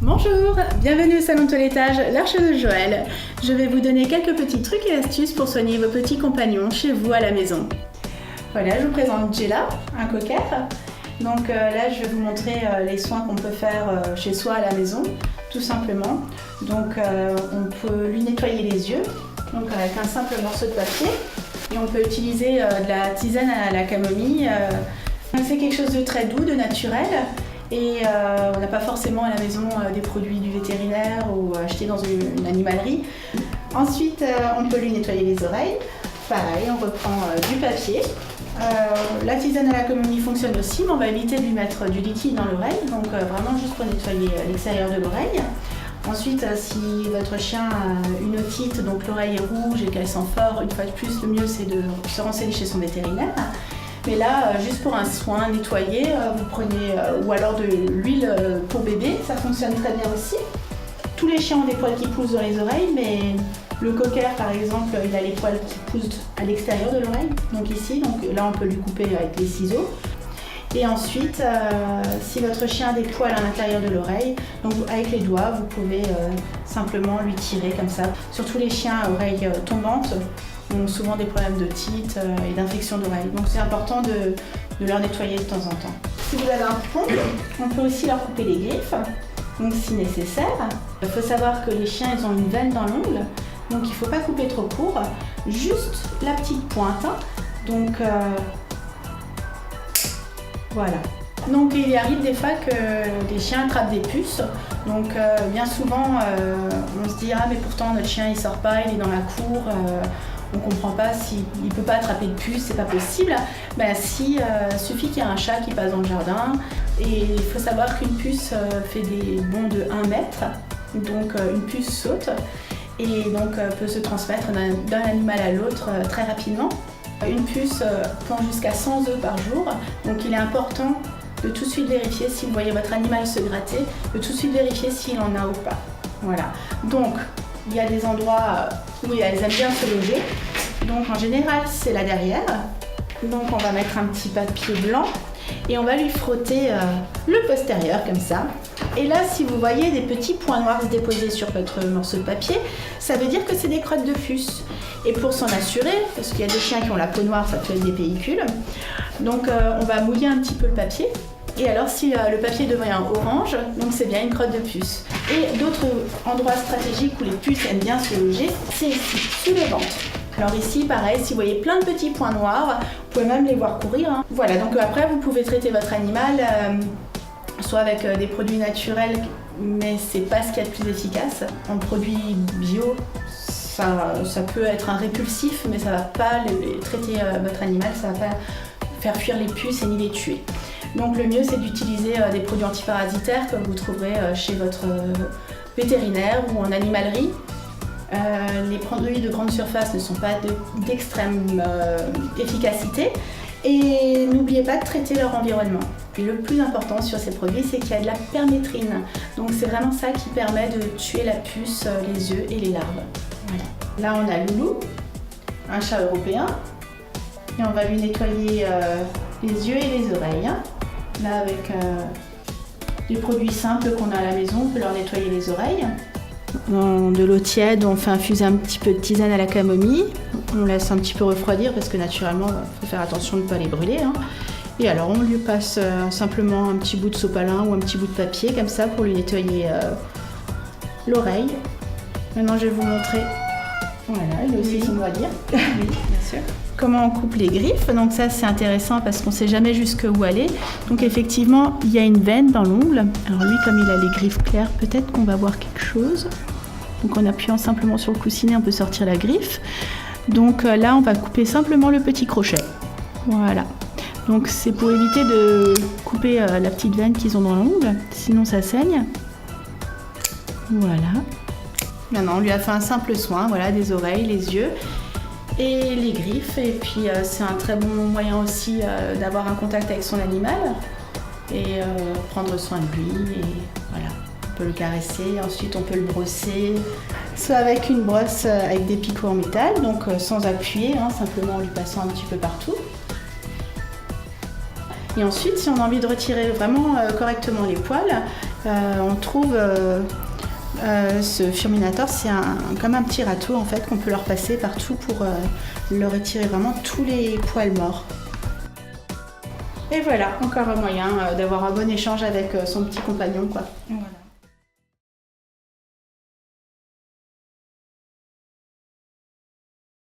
Bonjour, bienvenue au salon de toilettage L'Arche de Joël. Je vais vous donner quelques petits trucs et astuces pour soigner vos petits compagnons chez vous à la maison. Voilà, je vous présente Jella, un cocker. Donc là, je vais vous montrer les soins qu'on peut faire chez soi à la maison, tout simplement. Donc on peut lui nettoyer les yeux, donc avec un simple morceau de papier. Et on peut utiliser de la tisane à la camomille. C'est quelque chose de très doux, de naturel. Et on n'a pas forcément à la maison des produits du vétérinaire ou achetés dans une animalerie. Ensuite, on peut lui nettoyer les oreilles. Pareil, on reprend du papier. La tisane à la camomille fonctionne aussi, mais on va éviter de lui mettre du liquide dans l'oreille. Donc vraiment juste pour nettoyer l'extérieur de l'oreille. Ensuite, si votre chien a une otite, donc l'oreille est rouge et qu'elle sent fort, une fois de plus, le mieux c'est de se renseigner chez son vétérinaire. Mais là, juste pour un soin nettoyé, vous prenez, ou alors de l'huile pour bébé, ça fonctionne très bien aussi. Tous les chiens ont des poils qui poussent dans les oreilles, mais le cocker par exemple, il a les poils qui poussent à l'extérieur de l'oreille, donc ici, donc là on peut lui couper avec les ciseaux. Et ensuite, si votre chien a des poils à l'intérieur de l'oreille, donc avec les doigts, vous pouvez simplement lui tirer comme ça. Surtout les chiens à oreilles tombantes ont souvent des problèmes de otite et d'infection d'oreille. Donc c'est important de leur nettoyer de temps en temps. Si vous avez un pompe, on peut aussi leur couper les griffes, donc si nécessaire. Il faut savoir que les chiens, ils ont une veine dans l'ongle, donc il ne faut pas couper trop court, juste la petite pointe. Donc voilà. Donc il arrive des fois que des chiens attrapent des puces. Donc bien souvent on se dit ah mais pourtant notre chien il sort pas, il est dans la cour, on comprend pas s'il ne peut pas attraper de puce, c'est pas possible. Ben si, suffit qu'il y ait un chat qui passe dans le jardin. Et il faut savoir qu'une puce fait des bonds de 1 mètre. Donc une puce saute et donc peut se transmettre d'un animal à l'autre très rapidement. Une puce pond jusqu'à 100 œufs par jour, donc il est important de tout de suite vérifier si vous voyez votre animal se gratter, de tout de suite vérifier s'il en a ou pas. Voilà. Donc il y a des endroits où elles aiment bien se loger. Donc en général c'est là derrière. Donc on va mettre un petit papier blanc et on va lui frotter le postérieur comme ça. Et là, si vous voyez des petits points noirs se déposer sur votre morceau de papier, ça veut dire que c'est des crottes de puce. Et pour s'en assurer, parce qu'il y a des chiens qui ont la peau noire, ça peut être des pellicules, donc on va mouiller un petit peu le papier. Et alors si le papier devient orange, donc c'est bien une crotte de puce. Et d'autres endroits stratégiques où les puces aiment bien se loger, c'est ici, sous le ventre. Alors ici, pareil, si vous voyez plein de petits points noirs, vous pouvez même les voir courir. Hein. Voilà, donc après vous pouvez traiter votre animal soit avec des produits naturels, mais c'est pas ce qu'il y a de plus efficace. En produits bio, ça peut être un répulsif, mais ça va pas traiter votre animal, ça va pas faire fuir les puces et ni les tuer. Donc le mieux c'est d'utiliser des produits antiparasitaires comme vous trouverez chez votre vétérinaire ou en animalerie. Les produits de grande surface ne sont pas d'extrême efficacité et n'oubliez pas de traiter leur environnement. Puis le plus important sur ces produits, c'est qu'il y a de la permétrine. Donc c'est vraiment ça qui permet de tuer la puce, les œufs et les larves. Voilà. Là on a Loulou, un chat européen, et on va lui nettoyer les yeux et les oreilles. Là avec des produits simples qu'on a à la maison, on peut leur nettoyer les oreilles. Dans de l'eau tiède, on fait infuser un petit peu de tisane à la camomille. On laisse un petit peu refroidir parce que naturellement, il faut faire attention de ne pas les brûler. Hein. Et alors, on lui passe simplement un petit bout de sopalin ou un petit bout de papier comme ça pour lui nettoyer l'oreille. Maintenant, je vais vous montrer. Voilà, il est aussi son doigt dire. Oui, bien sûr. Comment on coupe les griffes. Donc ça, c'est intéressant parce qu'on ne sait jamais jusqu'où aller. Donc effectivement, il y a une veine dans l'ongle. Alors lui, comme il a les griffes claires, peut-être qu'on va voir quelque chose. Donc en appuyant simplement sur le coussinet, on peut sortir la griffe. Donc là, on va couper simplement le petit crochet. Voilà. Donc c'est pour éviter de couper la petite veine qu'ils ont dans l'ongle, sinon ça saigne. Voilà. Maintenant, on lui a fait un simple soin, voilà, des oreilles, les yeux et les griffes. Et puis c'est un très bon moyen aussi d'avoir un contact avec son animal et prendre soin de lui. Et voilà, on peut le caresser, ensuite on peut le brosser, soit avec une brosse avec des picots en métal, donc sans appuyer, hein, simplement en lui passant un petit peu partout. Et ensuite, si on a envie de retirer vraiment correctement les poils, On trouve ce Furminator, c'est comme un petit râteau en fait qu'on peut leur passer partout pour leur retirer vraiment tous les poils morts. Et voilà, encore un moyen d'avoir un bon échange avec son petit compagnon, quoi. Voilà.